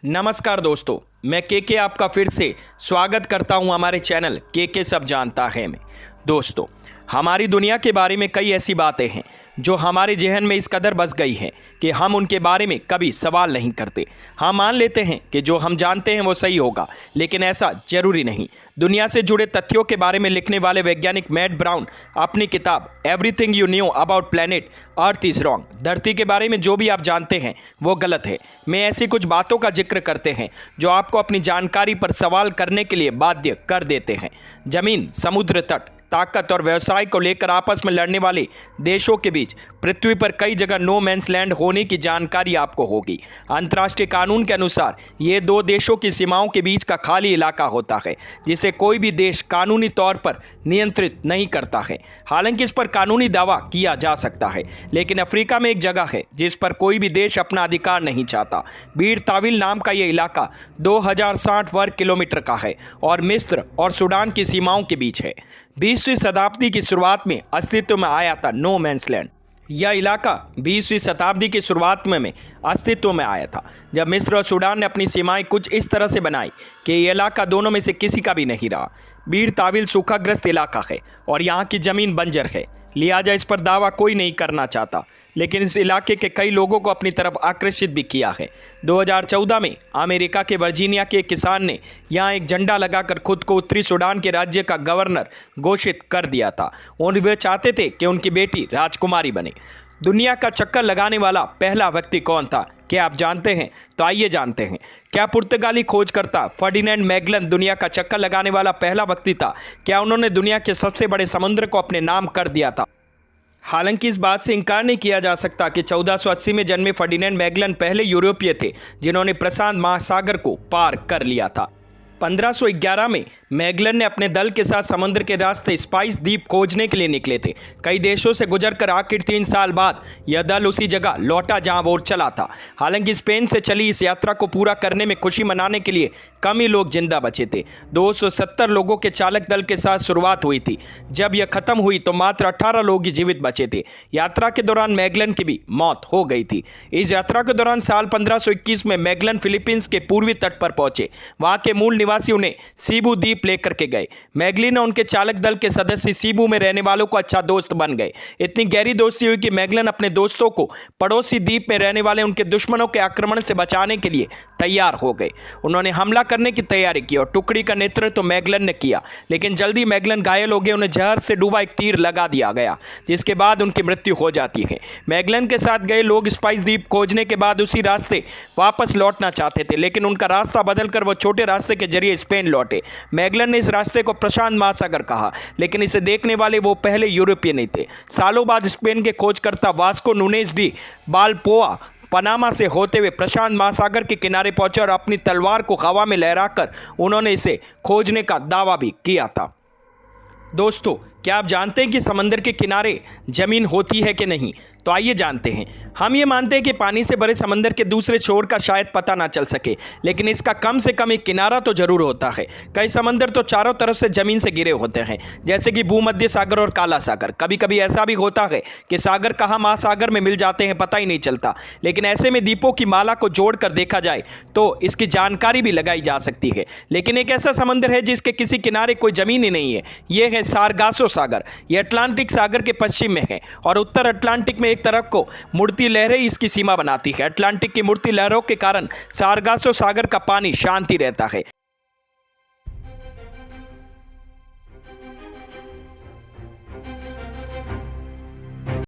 नमस्कार दोस्तों, मैं के आपका फिर से स्वागत करता हूं हमारे चैनल के सब जानता है में। दोस्तों, हमारी दुनिया के बारे में कई ऐसी बातें हैं जो हमारे जहन में इस कदर बस गई हैं कि हम उनके बारे में कभी सवाल नहीं करते। हम मान लेते हैं कि जो हम जानते हैं वो सही होगा, लेकिन ऐसा जरूरी नहीं। दुनिया से जुड़े तथ्यों के बारे में लिखने वाले वैज्ञानिक मैट ब्राउन अपनी किताब everything you knew about planet earth is wrong, धरती के बारे में जो भी आप जानते हैं वो गलत है, में ऐसी कुछ बातों का जिक्र करते हैं जो आपको अपनी जानकारी पर सवाल करने के लिए बाध्य कर देते हैं। जमीन, समुद्र तट, ताकत और व्यवसाय को लेकर आपस में लड़ने वाले देशों के बीच पृथ्वी पर कई जगह नो मैंस लैंड होने की जानकारी आपको होगी। अंतर्राष्ट्रीय कानून के अनुसार ये दो देशों की सीमाओं के बीच का खाली इलाका होता है जिसे कोई भी देश कानूनी तौर पर नियंत्रित नहीं करता है। हालांकि इस पर कानूनी दावा किया जा सकता है, लेकिन अफ्रीका में एक जगह है जिस पर कोई भी देश अपना अधिकार नहीं चाहता। बीर ताविल नाम का यह इलाका 2060 वर्ग किलोमीटर का है और मिस्र और सूडान की सीमाओं के बीच है। 20वीं शताब्दी की शुरुआत में अस्तित्व में आया था नो मैंस लैंड। यह इलाका 20वीं शताब्दी की शुरुआत में अस्तित्व में आया था, जब मिस्र और सूडान ने अपनी सीमाएं कुछ इस तरह से बनाई कि यह इलाका दोनों में से किसी का भी नहीं रहा। बीर ताविल सूखाग्रस्त इलाका है और यहाँ की ज़मीन बंजर है, लिहाजा इस पर दावा कोई नहीं करना चाहता, लेकिन इस इलाके के कई लोगों को अपनी तरफ आकर्षित भी किया है। 2014 में अमेरिका के वर्जीनिया के एक किसान ने यहाँ एक झंडा लगाकर खुद को उत्तरी सूडान के राज्य का गवर्नर घोषित कर दिया था और वे चाहते थे कि उनकी बेटी राजकुमारी बने। दुनिया का चक्कर लगाने वाला पहला व्यक्ति कौन था, क्या आप जानते हैं? तो आइए जानते हैं। क्या पुर्तगाली खोजकर्ता फर्डिनेंड मैगलन दुनिया का चक्कर लगाने वाला पहला व्यक्ति था? क्या उन्होंने दुनिया के सबसे बड़े समुद्र को अपने नाम कर दिया था? हालांकि इस बात से इनकार नहीं किया जा सकता कि 1480 में जन्मे फर्डिनेंड मैगलन पहले यूरोपीय थे जिन्होंने प्रशांत महासागर को पार कर लिया था। 1511 में मैगलन ने अपने दल के साथ समुद्र के रास्ते स्पाइस द्वीप खोजने के लिए निकले थे। कई देशों से गुजरकर आखिर 3 साल बाद यह दल उसी जगह लौटा जहां वो चला था। हालांकि स्पेन से चली इस यात्रा को पूरा करने में खुशी मनाने के लिए कम ही लोग जिंदा बचे थे। 270 लोगों के चालक दल के साथ शुरुआत हुई थी। जब यह खत्म हुई तो मात्र 18 लोग ही जीवित बचे थे। यात्रा के दौरान मैगलन की भी मौत हो गई थी। इस यात्रा के दौरान साल 1521 में मैगलन फिलीपींस के पूर्वी तट पर पहुंचे। वहां के मूल निवासी उन्हें सीबू द्वीप लेकर के गए। मैगलन और उनके चालक दल के सदस्य सीबू में रहने वालों को अच्छा दोस्त बन गए। इतनी गहरी दोस्ती हुई कि मैगलन अपने दोस्तों को पड़ोसी द्वीप में रहने वाले उनके दुश्मनों के आक्रमण से बचाने के लिए तैयार हो गए। उन्होंने हमला करने की तैयारी की और टुकड़ी का नेतृत्व मैगलन ने किया, लेकिन जल्दी मैगलन घायल हो गए। उन्हें जहर से डूबा एक तीर लगा दिया गया, जिसके बाद उनकी मृत्यु हो जाती है। मैगलन के साथ गए लोग स्पाइस द्वीप खोजने के बाद उसी रास्ते वापस लौटना चाहते थे, लेकिन उनका रास्ता बदलकर वो छोटे रास्ते के जरिए स्पेन लौटे। मैगलन ने इस रास्ते को प्रशांत महासागर कहा, लेकिन इसे देखने वाले वो पहले यूरोपीय नहीं थे। सालों बाद स्पेन के खोजकर्ता वास्को नूनेज डी बालपोआ पनामा से होते हुए प्रशांत महासागर के किनारे पहुंचे और अपनी तलवार को हवा में लहराकर उन्होंने इसे खोजने का दावा भी किया था। दोस्तों, क्या आप जानते हैं कि समंदर के किनारे जमीन होती है कि नहीं? तो आइए जानते हैं। हम ये मानते हैं कि पानी से भरे समंदर के दूसरे छोर का शायद पता ना चल सके, लेकिन इसका कम से कम एक किनारा तो जरूर होता है। कई समंदर तो चारों तरफ से जमीन से घिरे होते हैं, जैसे कि भूमध्य सागर और काला सागर। कभी कभी ऐसा भी होता है कि सागर कहाँ महासागर में मिल जाते हैं, पता ही नहीं चलता। लेकिन ऐसे में द्वीपों की माला को जोड़कर देखा जाए तो इसकी जानकारी भी लगाई जा सकती है। लेकिन एक ऐसा समंदर है जिसके किसी किनारे कोई जमीन ही नहीं है, यह है सारगासो सागर। यह अटलांटिक सागर के पश्चिम में है और उत्तर अटलांटिक में एक तरफ को मुड़ती लहरें इसकी सीमा बनाती है। अटलांटिक की मुड़ती लहरों के कारण सारगासो सागर का पानी शांति रहता है,